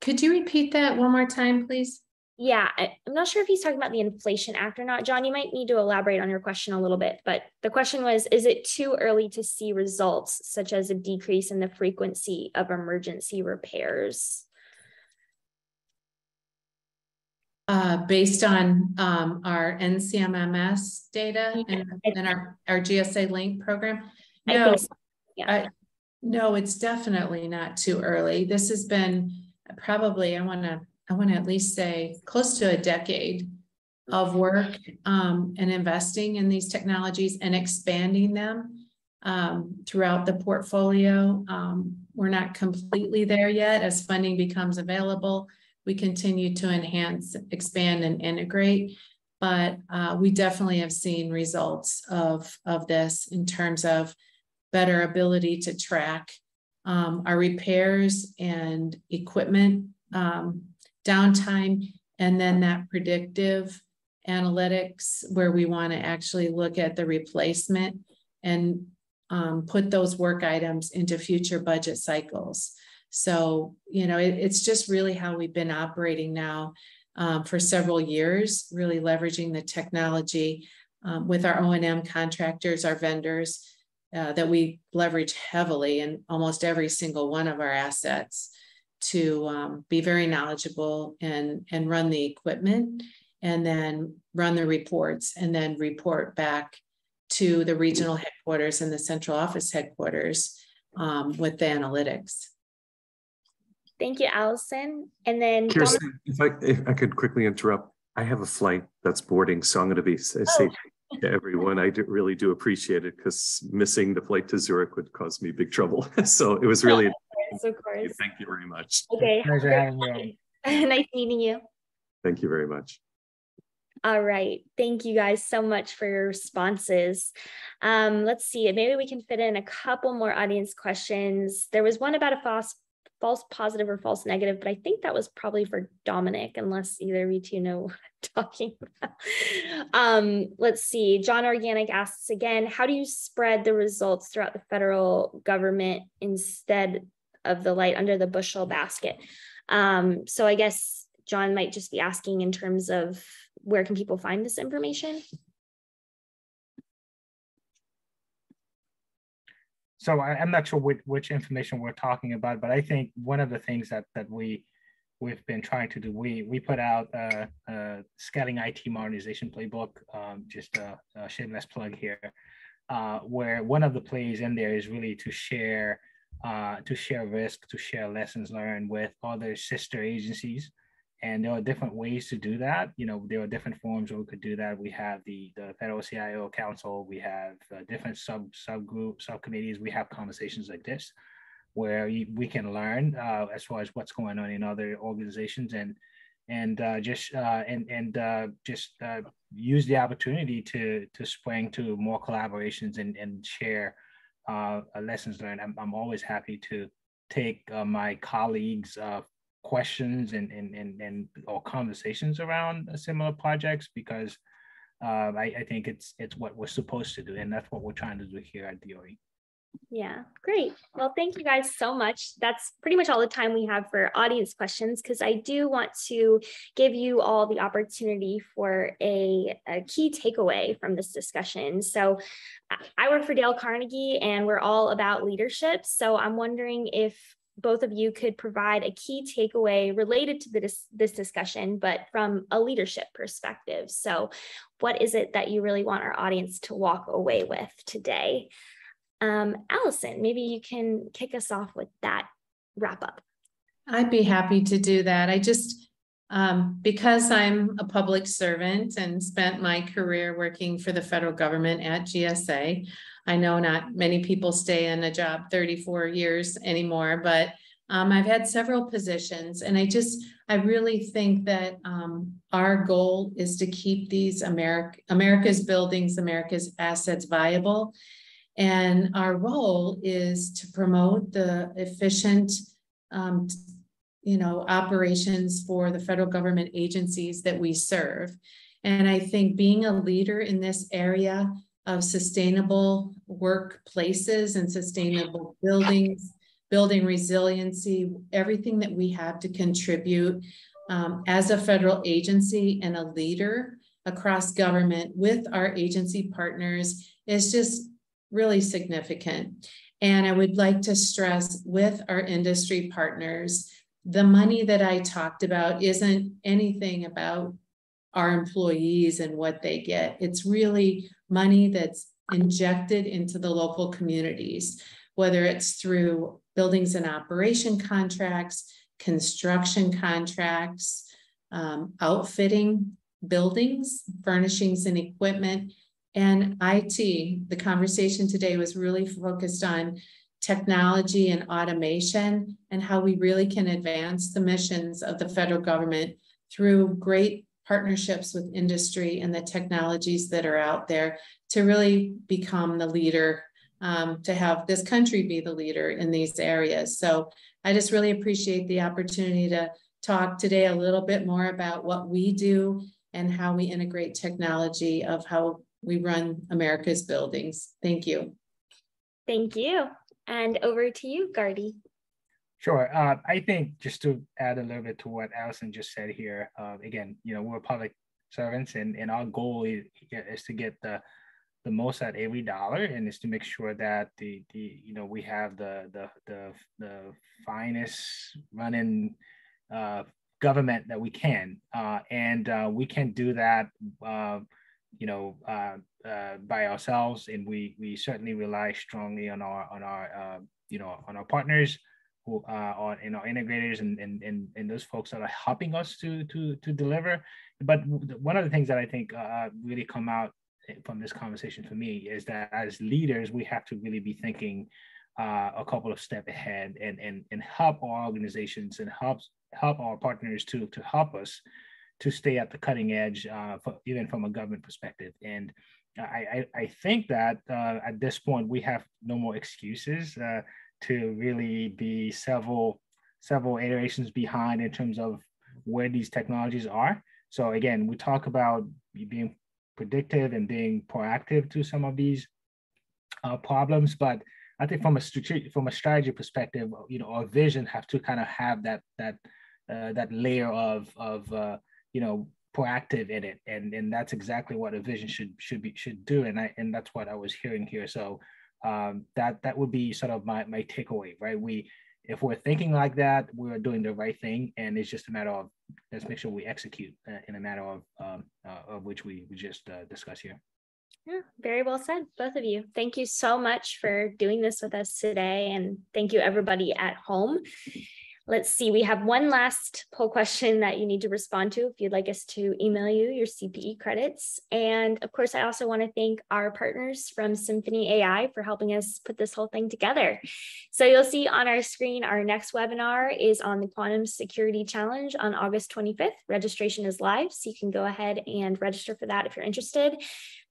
Could you repeat that one more time, please? Yeah, I'm not sure if he's talking about the Inflation Act or not. John, you might need to elaborate on your question a little bit, but the question was, is it too early to see results such as a decrease in the frequency of emergency repairs? Based on our NCMMS data and our GSA Link program? No, I think so. Yeah. No, it's definitely not too early. This has been probably, I want to at least say close to a decade of work and investing in these technologies and expanding them throughout the portfolio. We're not completely there yet. As funding becomes available, we continue to enhance, expand, and integrate. But we definitely have seen results of this in terms of better ability to track our repairs and equipment downtime, and then that predictive analytics where we want to actually look at the replacement and put those work items into future budget cycles. So, it's just really how we've been operating now for several years, really leveraging the technology with our O&M contractors, our vendors that we leverage heavily in almost every single one of our assets, to be very knowledgeable and run the equipment and then run the reports and then report back to the regional headquarters and the central office headquarters with the analytics. Thank you, Allison. And then Kirsten, if I could quickly interrupt, I have a flight that's boarding, so I'm going to be safe to everyone. I really do appreciate it, because missing the flight to Zurich would cause me big trouble. So it was really, of course. Thank you very much. Okay. Pleasure having you. Nice meeting you. Thank you very much. All right. Thank you guys so much for your responses. Let's see, maybe we can fit in a couple more audience questions. There was one about a false positive or false negative, but I think that was probably for Dominic, unless either of you two know what I'm talking about. Let's see. John Organic asks again, how do you spread the results throughout the federal government instead of the light under the bushel basket? So I guess John might just be asking in terms of where can people find this information? So I'm not sure which information we're talking about, but I think one of the things that we've been trying to do, we put out a scaling IT modernization playbook, just a shameless plug here, where one of the plays in there is really to share risk, to share lessons learned with other sister agencies. And there are different ways to do that. You know, there are different forums where we could do that. We have the Federal CIO Council. We have different subcommittees. We have conversations like this, where we can learn as far as what's going on in other organizations, and just use the opportunity to spring to more collaborations and share lessons learned. I'm always happy to take my colleagues' questions and or conversations around similar projects, because I think it's what we're supposed to do, and that's what we're trying to do here at DOE. Yeah, great. Well, thank you guys so much. That's pretty much all the time we have for audience questions, because I do want to give you all the opportunity for a key takeaway from this discussion. So I work for Dale Carnegie, and we're all about leadership. So I'm wondering if both of you could provide a key takeaway related to this discussion, but from a leadership perspective. So what is it that you really want our audience to walk away with today? Allison, maybe you can kick us off with that wrap up. I'd be happy to do that. I just, because I'm a public servant and spent my career working for the federal government at GSA, I know not many people stay in a job 34 years anymore, but I've had several positions, and I really think that our goal is to keep these America's buildings, America's assets viable. And our role is to promote the efficient, operations for the federal government agencies that we serve. And I think being a leader in this area of sustainable workplaces and sustainable buildings, building resiliency, everything that we have to contribute as a federal agency and a leader across government with our agency partners is just really significant. And I would like to stress with our industry partners, the money that I talked about isn't anything about our employees and what they get. It's really money that's injected into the local communities, whether it's through buildings and operation contracts, construction contracts, outfitting buildings, furnishings and equipment, and IT. The conversation today was really focused on technology and automation and how we really can advance the missions of the federal government through great partnerships with industry and the technologies that are out there to really become the leader, to have this country be the leader in these areas. So I just really appreciate the opportunity to talk today a little bit more about what we do and how we integrate technology of how we run America's buildings. Thank you. Thank you. And over to you, Gardy. Sure. I think just to add a little bit to what Allison just said here, again, we're public servants, and our goal is to get the most out every dollar, and is to make sure that we have the finest running government that we can, and we can't do that, by ourselves. And we certainly rely strongly on our partners who are our integrators and those folks that are helping us to deliver. But one of the things that I think really come out from this conversation for me is that as leaders, we have to really be thinking a couple of steps ahead and help our organizations and help our partners to help us to stay at the cutting edge, even from a government perspective. And I think that at this point, we have no more excuses to really be several iterations behind in terms of where these technologies are. So again, we talk about being predictive and being proactive to some of these problems, but I think from a strategy perspective, our vision have to kind of have that layer of proactive in it, and that's exactly what a vision should do, and that's what I was hearing here. So that would be sort of my takeaway, right? If we're thinking like that, we're doing the right thing, and it's just a matter of let's make sure we execute in a matter of which we just discussed here. Yeah, very well said, both of you. Thank you so much for doing this with us today, and thank you everybody at home. Let's see, we have one last poll question that you need to respond to if you'd like us to email you your CPE credits. And of course, I also want to thank our partners from Symphony AI for helping us put this whole thing together. So you'll see on our screen, our next webinar is on the Quantum Security Challenge on August 25th. Registration is live, so you can go ahead and register for that if you're interested.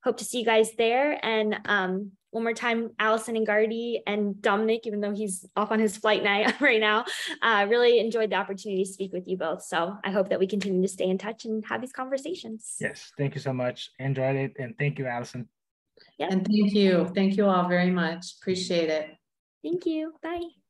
Hope to see you guys there. And one more time, Allison and Gardy and Dominic, even though he's off on his flight night right now, really enjoyed the opportunity to speak with you both. So I hope that we continue to stay in touch and have these conversations. Yes, thank you so much. Enjoyed it. And thank you, Allison. Yep. And thank you. Thank you all very much. Appreciate it. Thank you. Bye.